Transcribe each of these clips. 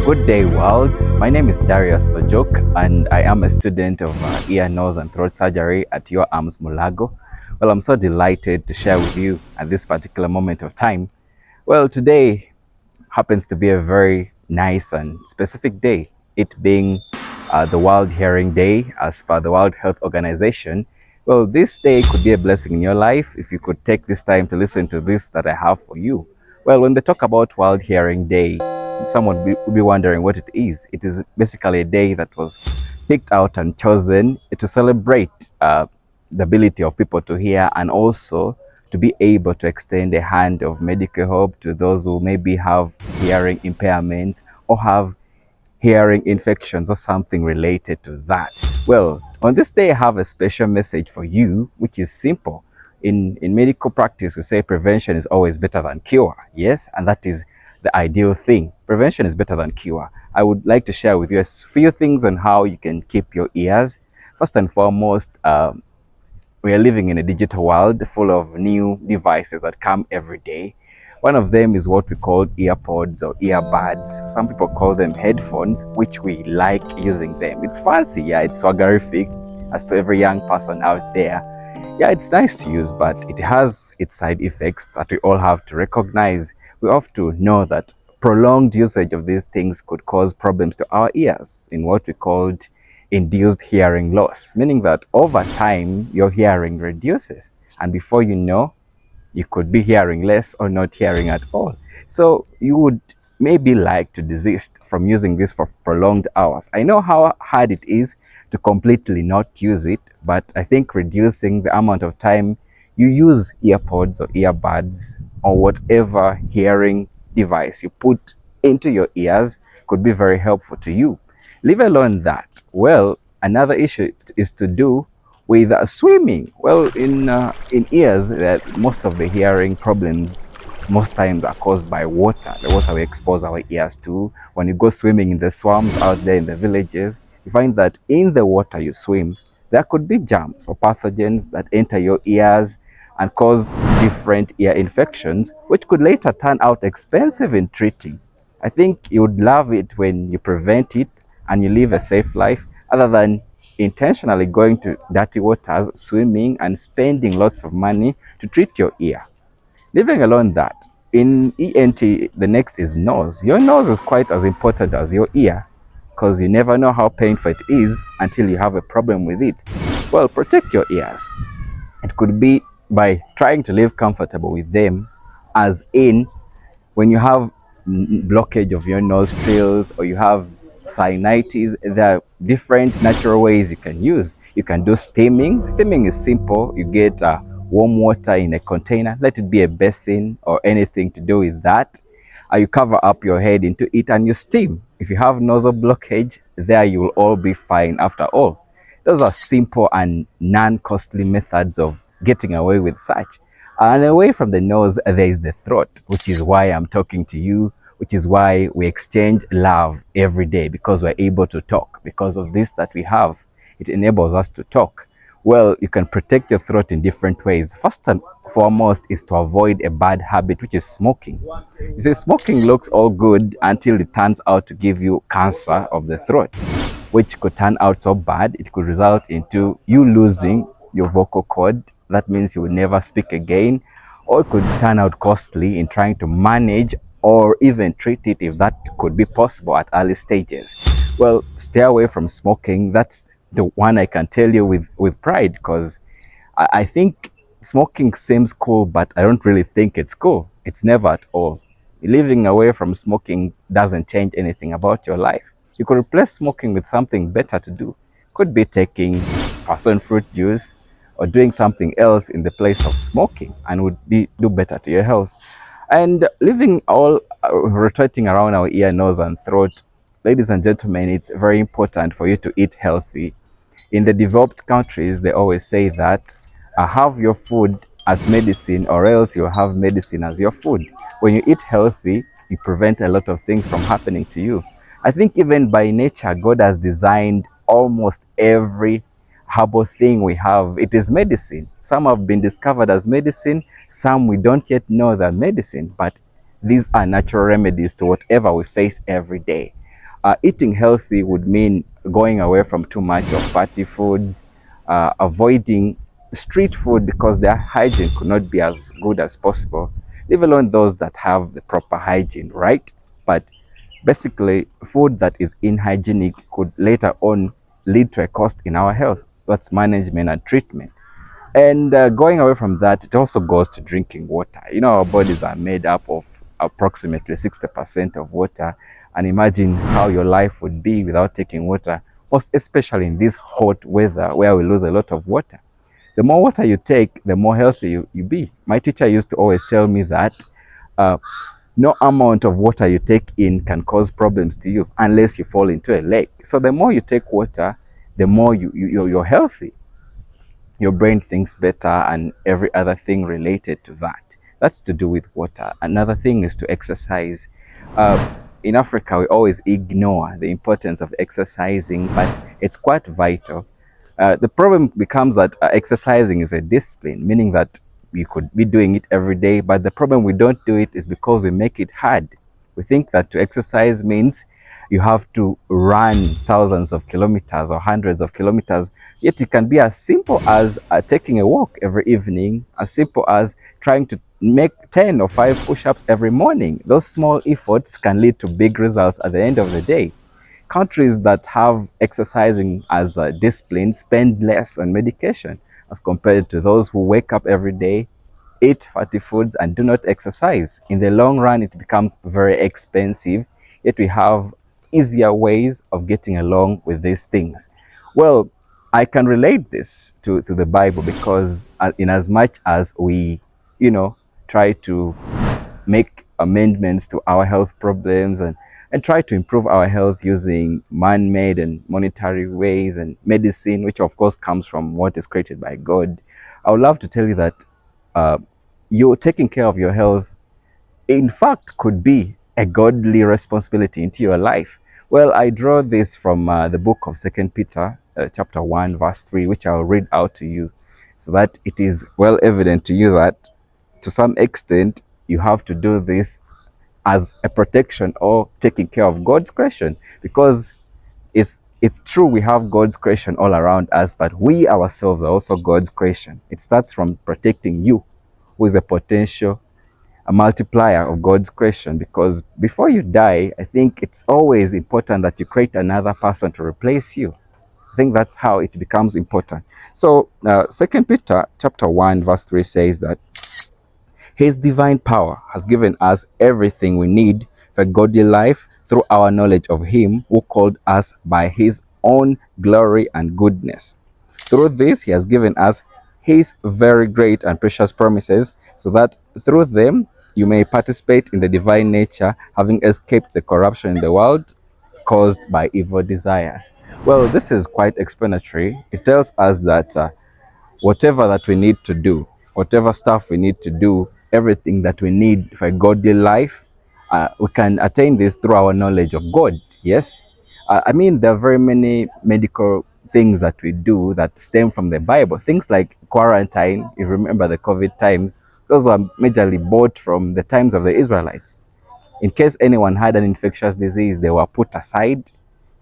Good day, world. My name is Darius Ojok, and I am a student of ear, nose, and throat surgery at Your Arms Mulago. Well, I'm so delighted to share with you at this particular moment of time. Well, today happens to be a very nice and specific day, it being the World Hearing Day as per the World Health Organization. Well, this day could be a blessing in your life if you could take this time to listen to this that I have for you. Well, when they talk about World Hearing Day, someone will be wondering what it is. It is basically a day that was picked out and chosen to celebrate the ability of people to hear, and also to be able to extend a hand of medical help to those who maybe have hearing impairments or have hearing infections or something related to that. Well, on this day, I have a special message for you, which is simple. In medical practice, we say prevention is always better than cure. Yes, and that is the ideal thing. Prevention is better than cure. I would like to share with you a few things on how you can keep your ears. First and foremost, we are living in a digital world full of new devices that come every day. One of them is what we call earpods or earbuds. Some people call them headphones, which we like using them. It's fancy, yeah, it's swaggerific as to every young person out there. Yeah, it's nice to use, but it has its side effects that we all have to recognize. We have to know that prolonged usage of these things could cause problems to our ears in what we called induced hearing loss, meaning that over time your hearing reduces, and before you know, you could be hearing less or not hearing at all. So you would maybe like to desist from using this for prolonged hours. I know how hard it is to completely not use it, but I think reducing the amount of time you use earpods or earbuds or whatever hearing device you put into your ears could be very helpful to you. Leave alone that. Well, another issue is to do with swimming. Well, in ears, most of the hearing problems most times are caused by water, the water we expose our ears to. When you go swimming in the swamps out there in the villages, you find that in the water you swim, there could be germs or pathogens that enter your ears and cause different ear infections, which could later turn out expensive in treating. I think you would love it when you prevent it and you live a safe life, other than intentionally going to dirty waters, swimming, and spending lots of money to treat your ear. Leaving alone that, in ENT, the next is nose. Your nose is quite as important as your ear, because you never know how painful it is until you have a problem with it. Well, protect your ears. It could be by trying to live comfortable with them, as in when you have blockage of your nostrils or you have sinusitis, there are different natural ways you can use. You can do steaming. Steaming is simple. You get warm water in a container, let it be a basin or anything to do with that. You cover up your head into it and you steam. If you have nozzle blockage, there you will all be fine after all. Those are simple and non-costly methods of getting away with such. And away from the nose, there is the throat, which is why I'm talking to you, which is why we exchange love every day, because we're able to talk. Because of this that we have, it enables us to talk. Well, you can protect your throat in different ways. First and foremost is to avoid a bad habit, which is smoking. You see, smoking looks all good until it turns out to give you cancer of the throat, which could turn out so bad, it could result into you losing your vocal cord. That means you will never speak again, or it could turn out costly in trying to manage or even treat it, if that could be possible at early stages. Well, stay away from smoking. That's the one I can tell you with pride, because I think smoking seems cool, but I don't really think it's cool. It's never at all. Living away from smoking doesn't change anything about your life. You could replace smoking with something better to do. Could be taking passion fruit juice or doing something else in the place of smoking, and would do better to your health. And living all rotating around our ear, nose, and throat, ladies and gentlemen, it's very important for you to eat healthy. In the developed countries, they always say that have your food as medicine, or else you'll have medicine as your food. When you eat healthy, you prevent a lot of things from happening to you. I think even by nature, God has designed almost every herbal thing we have. It is medicine. Some have been discovered as medicine, some we don't yet know they're medicine, but these are natural remedies to whatever we face every day. Eating healthy would mean going away from too much of fatty foods, avoiding street food because their hygiene could not be as good as possible, leave alone those that have the proper hygiene, right? But basically, food that is unhygienic could later on lead to a cost in our health. That's management and treatment. And going away from that, it also goes to drinking water. You know, our bodies are made up of approximately 60% of water. And imagine how your life would be without taking water, most especially in this hot weather where we lose a lot of water. The more water you take, the more healthy you be. My teacher used to always tell me that uh, no amount of water you take in can cause problems to you unless you fall into a lake. So the more you take water, the more you're healthy. Your brain thinks better and every other thing related to that. That's to do with water. Another thing is to exercise. In Africa, we always ignore the importance of exercising, but it's quite vital. The problem becomes that exercising is a discipline, meaning that you could be doing it every day, but the problem we don't do it is because we make it hard. We think that to exercise means you have to run thousands of kilometers or hundreds of kilometers, yet it can be as simple as taking a walk every evening, as simple as trying to make 10 or 5 push-ups every morning. Those small efforts can lead to big results at the end of the day. Countries that have exercising as a discipline spend less on medication as compared to those who wake up every day, eat fatty foods, and do not exercise. In the long run, it becomes very expensive, yet we have easier ways of getting along with these things. Well, I can relate this to the Bible because in as much as we, try to make amendments to our health problems and try to improve our health using man-made and monetary ways and medicine, which of course comes from what is created by God. I would love to tell you that uh, you taking care of your health, in fact, could be a godly responsibility into your life. Well, I draw this from the book of Second Peter, chapter 1, verse 3, which I'll read out to you so that it is well evident to you that to some extent you have to do this as a protection or taking care of God's creation, because it's true we have God's creation all around us, but we ourselves are also God's creation. It starts from protecting you, who is a multiplier of God's creation, because before you die, I think it's always important that you create another person to replace you. I think that's how it becomes important. So 2 Peter chapter 1 verse 3 says that his divine power has given us everything we need for a godly life through our knowledge of him who called us by his own glory and goodness. Through this, he has given us his very great and precious promises, so that through them you may participate in the divine nature, having escaped the corruption in the world caused by evil desires. Well, this is quite explanatory. It tells us that whatever that we need to do, whatever stuff we need to do, everything that we need for a godly life, we can attain this through our knowledge of God. Yes? I mean, there are very many medical things that we do that stem from the Bible. Things like quarantine, if you remember the COVID times, those were majorly bought from the times of the Israelites. In case anyone had an infectious disease, they were put aside.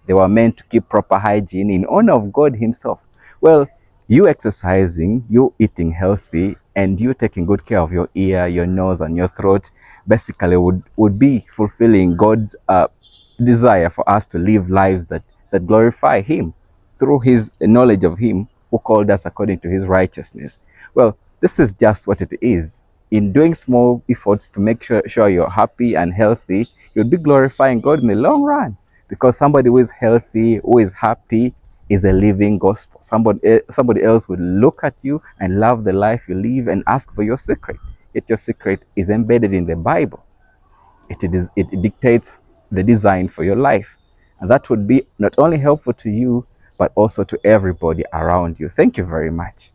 They were meant to keep proper hygiene in honor of God himself. Well, you exercising, you eating healthy, and you taking good care of your ear, your nose, and your throat basically would be fulfilling God's desire for us to live lives that glorify him through his knowledge of him who called us according to his righteousness. Well, this is just what it is. In doing small efforts to make sure you're happy and healthy, you'll be glorifying God in the long run, because somebody who is healthy, who is happy, is a living gospel. Somebody else will look at you and love the life you live and ask for your secret. Yet your secret is embedded in the Bible. It dictates the design for your life. And that would be not only helpful to you, but also to everybody around you. Thank you very much.